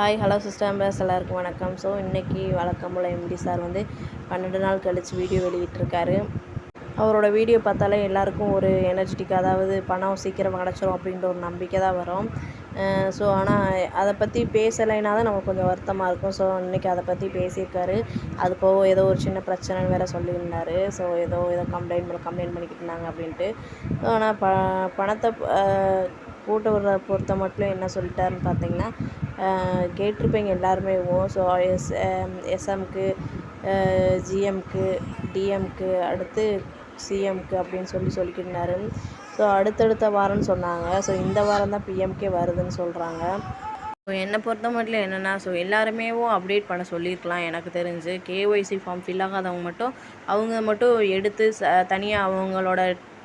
Hi hello sisters எல்லாருக்கும் வணக்கம். So இன்றைக்கி வழக்கம் போல் எம்டி சார் வந்து 12 நாள் கழித்து வீடியோ வெளியிட்டிருக்காரு. அவரோட வீடியோ பார்த்தாலே எல்லாருக்கும் ஒரு எனர்ஜெட்டிக், அதாவது பணம் சீக்கிரம் கிடச்சிரும் அப்படின்ற ஒரு நம்பிக்கை தான் வரும். ஸோ ஆனால் அதை பற்றி பேசலைன்னா தான் நமக்கு கொஞ்சம் வருத்தமாக இருக்கும். ஸோ இன்றைக்கி அதை பற்றி பேசியிருக்காரு. அது போக ஏதோ ஒரு சின்ன பிரச்சனைன்னு வேறு சொல்லியிருந்தார். ஸோ ஏதோ கம்ப்ளைண்ட் பண்ணிக்கிட்டு இருந்தாங்க அப்படின்ட்டு. ஸோ ஆனால் பணத்தை கூட்ட விடுறத பொறுத்த மட்டும் என்ன சொல்லிட்டாருன்னு பார்த்தீங்கன்னா, கேட்டிருப்பீங்க எல்லாருமே. ஸோ எஸ்எம்க்கு, ஜிஎம்க்கு, டிஎம்க்கு, அடுத்து சிஎம்க்கு அப்படின்னு சொல்லிக்கிட்டு இருந்தார். ஸோ அடுத்தடுத்த வாரம்னு சொன்னாங்க. ஸோ இந்த வாரம் தான் பிஎம்கே வருதுன்னு சொல்கிறாங்க. ஸோ என்னை பொறுத்த மட்டும் என்னென்னா, ஸோ எல்லாருமே அப்டேட் பண்ண சொல்லியிருக்கலாம். எனக்கு தெரிஞ்சு கேஒய்சி ஃபார்ம் ஃபில் ஆகாதவங்க அவங்க மட்டும் எடுத்து தனியாக அவங்களோட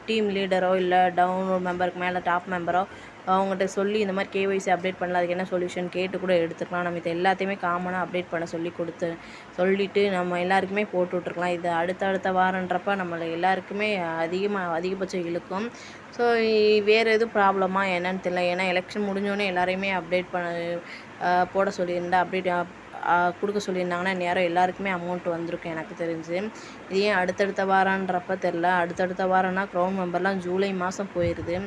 டீம் லீடரோ இல்லை டவுன் மெம்பருக்கு மேலே டாப் மெம்பரோ அவங்ககிட்ட சொல்லி இந்த மாதிரி கேஒய்சி அப்டேட் பண்ணல, அதுக்கு என்ன சொல்யூஷன் கேட்டு கூட எடுத்துக்கலாம். நம்ம இது எல்லாத்தையுமே காமனாக அப்டேட் பண்ண சொல்லிவிட்டு நம்ம எல்லாருக்குமே போட்டு விட்ருக்கலாம். இது அடுத்த வாரன்றப்ப நம்மளை எல்லாருக்குமே அதிகபட்சம் இழுக்கும். ஸோ வேறு எதுவும் ப்ராப்ளமா என்னன்னு தெரியல. ஏன்னா எலெக்ஷன் முடிஞ்சோடனே எல்லாரையுமே அப்டேட் போட சொல்லியிருந்தா அப்டேட் கொடுக்க சொல்லியிருந்தாங்கன்னா நேரம் எல்லாருக்குமே அமௌண்ட் வந்திருக்கும் எனக்கு தெரிஞ்சு. இது ஏன் அடுத்தடுத்த வாரன்றப்ப தெரில. அடுத்தடுத்த வாரம்னா க்ரௌண்ட் மெம்பர்லாம் ஜூலை மாதம் போயிடுது.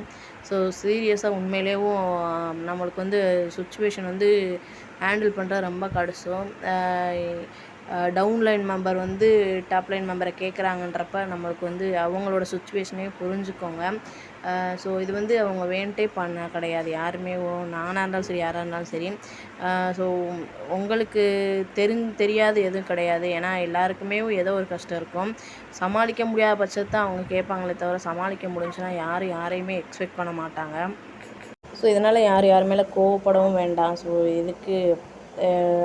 ஸோ சீரியஸாக உண்மையிலேயும் நம்மளுக்கு வந்து சுச்சுவேஷன் வந்து ஹேண்டில் பண்ணுறது ரொம்ப கஷ்டம். டவுன் லைன் மெம்பர் வந்து டாப் லைன் மெம்பரை கேட்குறாங்கன்றப்ப நம்மளுக்கு வந்து அவங்களோட சுச்சுவேஷனையும் புரிஞ்சுக்கோங்க. ஸோ இது வந்து அவங்க வேண்டே பண்ண கிடையாது. யாருமே நானாக இருந்தாலும் சரி, யாராக இருந்தாலும் சரி. ஸோ உங்களுக்கு தெரியாது எதுவும் கிடையாது. ஏன்னா எல்லாருக்குமே ஏதோ ஒரு கஷ்டம் இருக்கும். சமாளிக்க முடியாத பட்சத்தை அவங்க கேட்பாங்களே தவிர, சமாளிக்க முடிஞ்சுன்னா யாரையுமே எக்ஸ்பெக்ட் பண்ண மாட்டாங்க. ஸோ இதனால் யார் மேலே கோவப்படவும் வேண்டாம். ஸோ இதுக்கு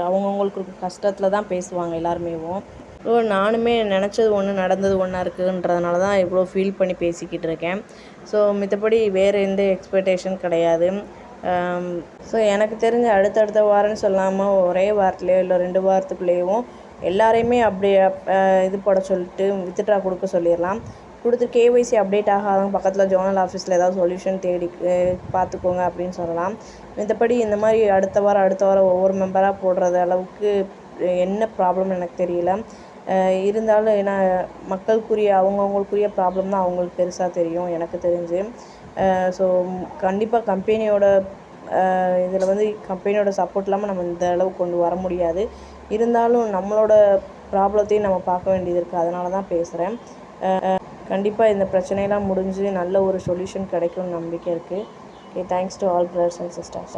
அவங்கவுங்களுக்கு கஷ்டத்தில் தான் பேசுவாங்க எல்லாருமேவும். ஸோ நானுமே நினச்சது ஒன்று, நடந்தது ஒன்றா இருக்குன்றதுனால தான் இவ்வளோ ஃபீல் பண்ணி பேசிக்கிட்டு இருக்கேன். ஸோ மித்தபடி வேறு எந்த எக்ஸ்பெக்டேஷன் கிடையாது. ஸோ எனக்கு தெரிஞ்ச அடுத்தடுத்த வாரம்னு சொல்லாமல் ஒரே வாரத்துலேயோ இல்லை 2 வாரத்துக்குள்ளேயும் எல்லாரையுமே அப்படியே இது போட சொல்லிட்டு வித்ட்ரா கொடுக்க சொல்லிடலாம். கொடுத்து கேஒய்சி அப்டேட் ஆகாதவங்க பக்கத்தில் ஜோனல் ஆஃபீஸில் ஏதாவது சொல்யூஷன் தேடி பார்த்துக்கோங்க அப்படின்னு சொல்லலாம். மற்றபடி இந்த மாதிரி அடுத்த வாரம் ஒவ்வொரு மெம்பராக போடுறது அளவுக்கு என்ன ப்ராப்ளம் எனக்கு தெரியல. இருந்தாலும் ஏன்னா மக்களுக்குரிய அவங்கவுங்களுக்குரிய ப்ராப்ளம் தான் அவங்களுக்கு பெருசாக தெரியும் எனக்கு தெரிஞ்சு. ஸோ கண்டிப்பாக கம்பெனியோட இதில் வந்து கம்பெனியோட சப்போர்ட் இல்லாமல் நம்ம இந்த அளவுக்கு கொண்டு வர முடியாது. இருந்தாலும் நம்மளோட ப்ராப்ளத்தையும் நம்ம பார்க்க வேண்டியது இருக்குது. அதனால தான் பேசுகிறேன். கண்டிப்பாக இந்த பிரச்சனையெல்லாம் முடிஞ்சு நல்ல ஒரு சொல்யூஷன் கிடைக்கும்னு நம்பிக்கை இருக்குது. Okay, thanks to all brothers and sisters.